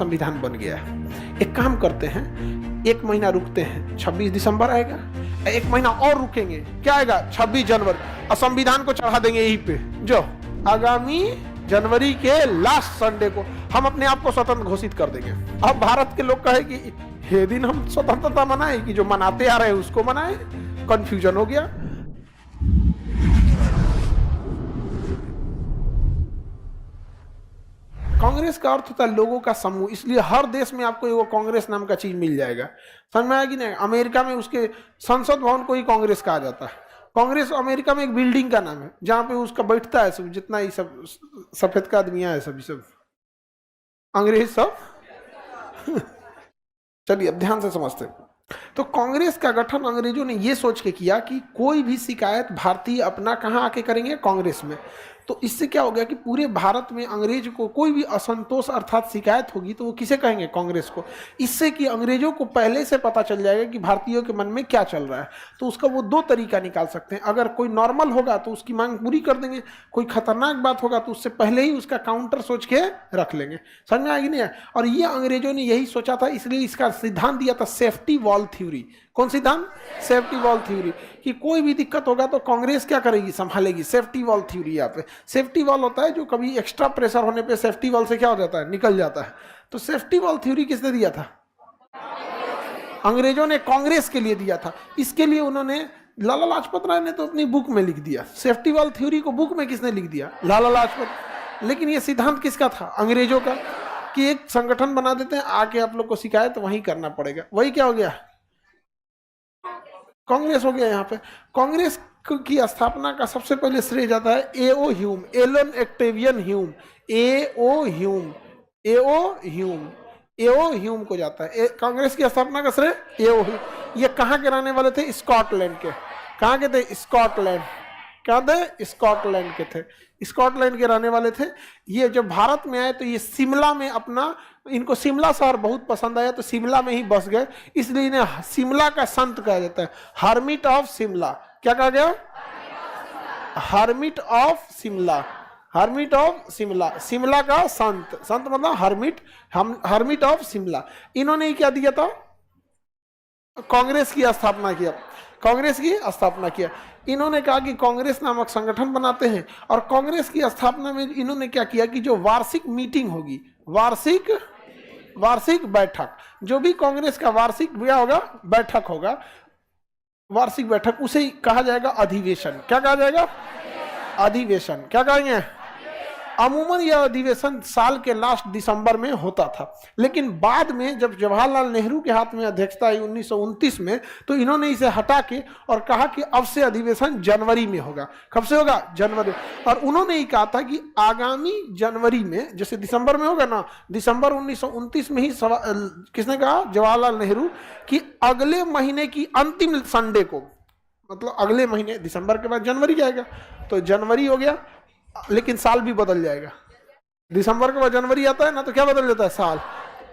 संविधान बन गया है। एक काम करते हैं, एक महीना रुकते हैं, 26 दिसंबर आएगा, एक महीना और रुकेंगे, क्या आएगा 26 जनवरी, और संविधान को चढ़ा देंगे यहीं पे। जो आगामी जनवरी के लास्ट संडे को हम अपने आप को स्वतंत्र घोषित कर देंगे। अब भारत के लोग कहे कि ये दिन हम स्वतंत्रता मनाए कि जो मनाते आ रहे हैं उसको मनाए, कंफ्यूजन हो गया। कांग्रेस का अर्थ होता है लोगों का समूह, इसलिए हर देश में आपको एगो कांग्रेस नाम का चीज मिल जाएगा। समझ में आया कि नहीं? अमेरिका में उसके संसद भवन को ही कांग्रेस कहा जाता है। कांग्रेस अमेरिका में एक बिल्डिंग का नाम है जहां पे उसका बैठता है सब, जितना ही सब सफेद का आदमियां है, सभी सब अंग्रेज सब चलिए अब ध्यान से समझते हैं। तो कांग्रेस का गठन अंग्रेजों ने ये सोच के किया कि कोई भी शिकायत भारतीय अपना कहाँ आके करेंगे, कांग्रेस में। तो इससे क्या हो गया कि पूरे भारत में अंग्रेज को कोई भी असंतोष अर्थात शिकायत होगी तो वो किसे कहेंगे, कांग्रेस को। इससे कि अंग्रेजों को पहले से पता चल जाएगा कि भारतीयों के मन में क्या चल रहा है। तो उसका वो दो तरीका निकाल सकते हैं। अगर कोई नॉर्मल होगा तो उसकी मांग पूरी कर देंगे, कोई खतरनाक बात होगा तो उससे पहले ही उसका काउंटर सोच के रख लेंगे। समझ में आएगी नहीं? और ये अंग्रेजों ने यही सोचा था, इसलिए इसका सिद्धांत दिया था सेफ्टी वॉल थ्योरी। कौन सिद्धांत? सेफ्टी वॉल थ्योरी, कि कोई भी दिक्कत होगा तो कांग्रेस क्या करेगी, संभालेगी। सेफ्टी वॉल थ्योरी, यहाँ पे सेफ्टी वॉल होता है जो कभी एक्स्ट्रा प्रेशर होने पे सेफ्टी वॉल से क्या हो जाता है, निकल जाता है। तो सेफ्टी वॉल थ्योरी किसने दिया था? अंग्रेजों ने कांग्रेस के लिए दिया था। इसके लिए उन्होंने, लाला लाजपत राय ने तो अपनी बुक में लिख दिया। सेफ्टी वॉल थ्योरी को बुक में किसने लिख दिया? लाला लाजपत। लेकिन ये सिद्धांत किसका था? अंग्रेजों का, कि एक संगठन बना देते हैं, आके आप लोग को शिकायत वहीं करना पड़ेगा। वही क्या हो गया, कांग्रेस हो गया। यहाँ पे कांग्रेस की स्थापना का सबसे पहले श्रेय जाता है एओ ह्यूम, एलन ऑक्टेवियन ह्यूम, एओ ह्यूम को जाता है। कांग्रेस की स्थापना का श्रेय एओ ह्यूम। ये कहाँ के रहने वाले थे? स्कॉटलैंड के। कहाँ के थे? स्कॉटलैंड। क्या थे? स्कॉटलैंड के थे। स्कॉटलैंड के रहने वाले थे। ये जब भारत में आए तो ये शिमला में अपना, इनको शिमला शहर बहुत पसंद आया तो शिमला में ही बस गए, इसलिए इन्हें शिमला का संत कहा जाता है, हर्मिट ऑफ शिमला। क्या कहा गया? Hermit of Shimla, hermit of Shimla, Shimla का संत। संत मतलब हर्मिट, हर्मिट ऑफ शिमला। इन्होंने क्या दिया था? कांग्रेस की स्थापना किया, कांग्रेस की स्थापना किया। इन्होंने कहा कि कांग्रेस नामक संगठन बनाते हैं, और कांग्रेस की स्थापना में इन्होंने क्या किया कि जो वार्षिक मीटिंग होगी, वार्षिक बैठक, जो भी कांग्रेस का वार्षिक होगा, बैठक होगा, वार्षिक बैठक, उसे कहा जाएगा अधिवेशन। क्या कहा जाएगा? अधिवेशन। क्या कहेंगे? अमूमन यह अधिवेशन साल के लास्ट दिसंबर में होता था, लेकिन बाद में जब जवाहरलाल नेहरू के हाथ में अध्यक्षता आई 1929 में, तो इन्होंने इसे हटा के और कहा कि अब से अधिवेशन जनवरी में होगा। कब से होगा? जनवरी। और उन्होंने ही कहा था कि आगामी जनवरी में, जैसे दिसंबर में होगा ना, दिसंबर 1929 में ही किसने कहा? जवाहरलाल नेहरू, कि अगले महीने की अंतिम संडे को, मतलब अगले महीने, दिसंबर के बाद जनवरी जाएगा, तो जनवरी हो गया, लेकिन साल भी बदल जाएगा। दिसंबर के बाद जनवरी आता है ना, तो क्या बदल जाता है? साल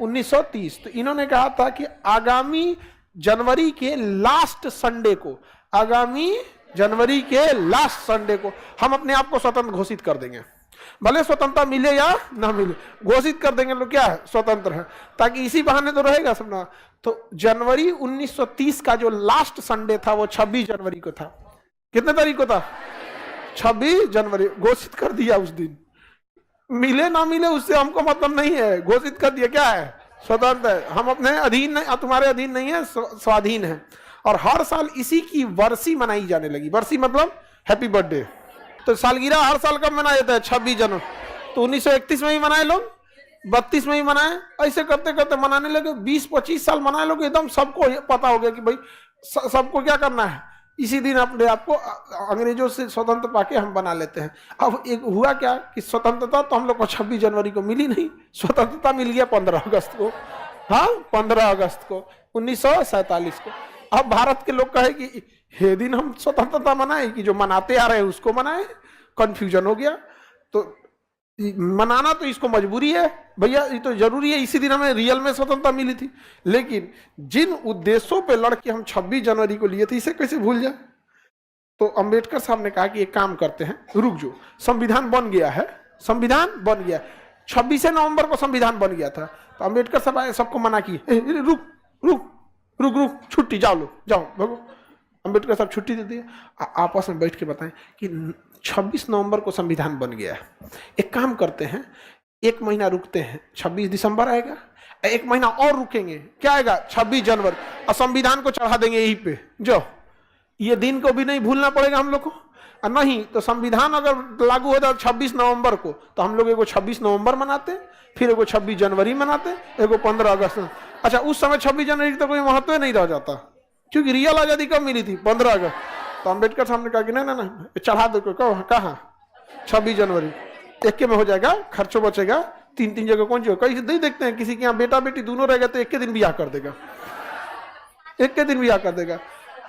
1930। तो इन्होंने कहा था कि आगामी जनवरी के लास्ट संडे को, आगामी जनवरी के लास्ट संडे को हम अपने आप को स्वतंत्र घोषित कर देंगे। भले स्वतंत्रता मिले या ना मिले, घोषित कर देंगे लोग क्या है, स्वतंत्र है, ताकि इसी बहाने तो रहेगा सब ना। तो जनवरी 1930 का जो लास्ट संडे था वो 26 जनवरी को था। कितने तारीख को था? 26 जनवरी। घोषित कर दिया उस दिन, मिले ना मिले उससे हमको मतलब नहीं है, घोषित कर दिया। क्या है? स्वतंत्र है, हम अपने अधीन नहीं, तुम्हारे अधीन नहीं है, स्वाधीन है। और हर साल इसी की वर्षी मनाई जाने लगी। वर्षी मतलब हैप्पी बर्थडे। तो सालगिरह हर साल कब मनाया जाता है? 26 जनवरी। तो 1931 में ही मनाए लोग, 32 में ही मनाए, ऐसे करते करते मनाने लगे। 20-25 साल मनाए लोग, एकदम सबको पता हो गया कि भाई सबको क्या करना है, इसी दिन अपने आपको अंग्रेजों से स्वतंत्र पाके हम बना लेते हैं। अब एक हुआ क्या कि स्वतंत्रता तो हम लोग को 26 जनवरी को मिली नहीं, स्वतंत्रता मिल गया 15 अगस्त को। हाँ, 15 अगस्त को 1947 को। अब भारत के लोग कहे कि ये दिन हम स्वतंत्रता मनाए कि जो मनाते आ रहे हैं उसको मनाए, कंफ्यूजन हो गया। तो मनाना तो इसको मजबूरी है भैया, ये तो जरूरी है, इसी दिन हमें रियल में स्वतंत्रता मिली थी। लेकिन जिन उद्देश्यों पे लड़के हम 26 जनवरी को लिए थे, इसे कैसे भूल जाए। तो अंबेडकर साहब ने कहा कि एक काम करते हैं, रुक जाओ, संविधान बन गया है, संविधान बन गया, 26 नवंबर को संविधान बन गया था, तो अम्बेडकर साहब आए, सबको मना किए, रुक रुक रुक रुक, छुट्टी, जाओ लो, जाओ भगो। अम्बेडकर साहब छुट्टी दे दिए। आपस में बैठ के बताएं कि 26 नवंबर को संविधान बन गया है, एक काम करते हैं, 1 महीना रुकते हैं, 26 दिसंबर आएगा, 1 महीना और रुकेंगे, क्या आएगा, 26 जनवरी, और संविधान को चढ़ा देंगे यहीं पे। जो ये दिन को भी नहीं भूलना पड़ेगा हम लोग को। और नहीं तो संविधान अगर लागू होता 26 नवंबर को, तो हम लोग एगो 26 नवंबर मनाते, फिर एगो 26 जनवरी मनाते, एगो 15 अगस्त। अच्छा, उस समय 26 जनवरी का तो कोई महत्व नहीं रह जाता, क्योंकि रियल आजादी कब मिली थी, 15 अगस्त। तो अम्बेडकर साहब ने कहा कि नहीं ना, चढ़ा दो, कहाँ 26 जनवरी, एक में हो जाएगा, खर्चों बचेगा, 3 जगह कौन सी हो। कहीं नहीं देखते हैं किसी के यहाँ बेटा बेटी दोनों रहेगा तो एक के दिन ब्याह कर देगा, एक के दिन ब्याह कर देगा।